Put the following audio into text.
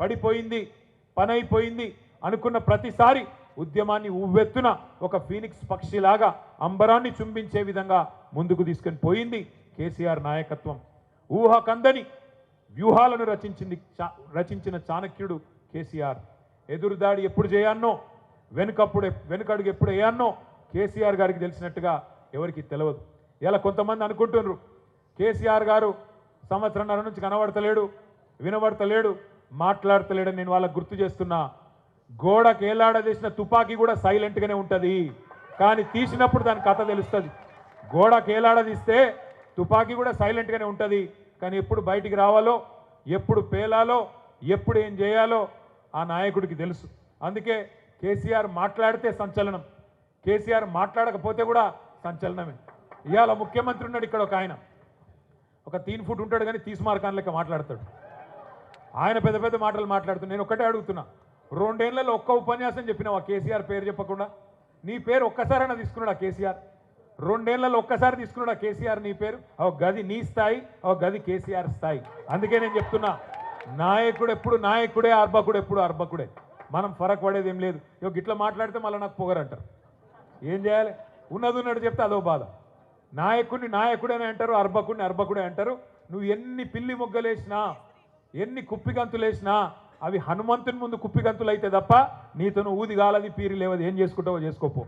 పడిపోయింది, పని అయిపోయింది అనుకున్న ప్రతిసారి ఉద్యమాన్ని ఉవ్వెత్తున ఒక ఫీనిక్స్ పక్షిలాగా అంబరాన్ని చుంబించే విధంగా ముందుకు తీసుకొని పోయింది కేసీఆర్ నాయకత్వం. ఊహకందని వ్యూహాలను రచించిన చాణక్యుడు కేసీఆర్. ఎదురుదాడి ఎప్పుడు చేయాన్నో, వెనుకడుగు ఎప్పుడు వేయాన్నో కేసీఆర్ గారికి తెలిసినట్టుగా ఎవరికి తెలియదు. ఇలా కొంతమంది అనుకుంటున్నారు కేసీఆర్ గారు సంవత్సరంన్నర నుంచి కనబడతలేడు, వినబడతలేడు, మాట్లాడతలేడని. నేను వాళ్ళకు గుర్తు చేస్తున్నా, గోడకు ఏలాడదీసిన తుపాకీ కూడా సైలెంట్గానే ఉంటుంది, కానీ తీసినప్పుడు దాని కథ తెలుస్తుంది. గోడకు ఏలాడదీస్తే తుపాకీ కూడా సైలెంట్గానే ఉంటుంది, కానీ ఎప్పుడు బయటికి రావాలో, ఎప్పుడు పేలాలో, ఎప్పుడు ఏం చేయాలో ఆ నాయకుడికి తెలుసు. అందుకే కేసీఆర్ మాట్లాడితే సంచలనం, కేసీఆర్ మాట్లాడకపోతే కూడా సంచలనమే. ఇవాళ ముఖ్యమంత్రి ఉన్నాడు ఇక్కడ, ఒక ఆయన ఒక 3 ఫుట్ ఉంటాడు కానీ తీస్మార్కాన్ లెక్క మాట్లాడతాడు. ఆయన పెద్ద పెద్ద మాటలు మాట్లాడుతున్నాడు. నేను ఒకటే అడుగుతున్నా, 2 ఏళ్లలో ఒక్క ఉపన్యాసం చెప్పినావా కేసీఆర్ పేరు చెప్పకుండా? నీ పేరు ఒక్కసారైనా తీసుకున్నాడా కేసీఆర్? 2 ఏళ్లలో ఒక్కసారి తీసుకున్నాడా కేసీఆర్ నీ పేరు? ఒక గది నీ స్థాయి, ఒక గది కేసీఆర్ స్థాయి. అందుకే నేను చెప్తున్నా, నాయకుడు ఎప్పుడు నాయకుడే, అర్భకుడు ఎప్పుడు అర్భకుడే. మనం ఫరక్ పడేది ఏం లేదు. ఇట్లా మాట్లాడితే మళ్ళీ నాకు పొగరంటారు. ఏం చేయాలి? ఉన్నది ఉన్నట్టు చెప్తే అదో బాధ. నాయకుడిని నాయకుడేనే అంటారు, అర్భకుడిని అర్భకుడే అంటారు. నువ్వు ఎన్ని పిల్లి మొగ్గలేసినా, ఎన్ని కుప్పిగంతులేసినా అవి హనుమంతుని ముందు కుప్పిగంతులు అయితే తప్ప నీతో ఊది గాలది పీరి లేవది. ఏం చేసుకుంటావో చేసుకోపో.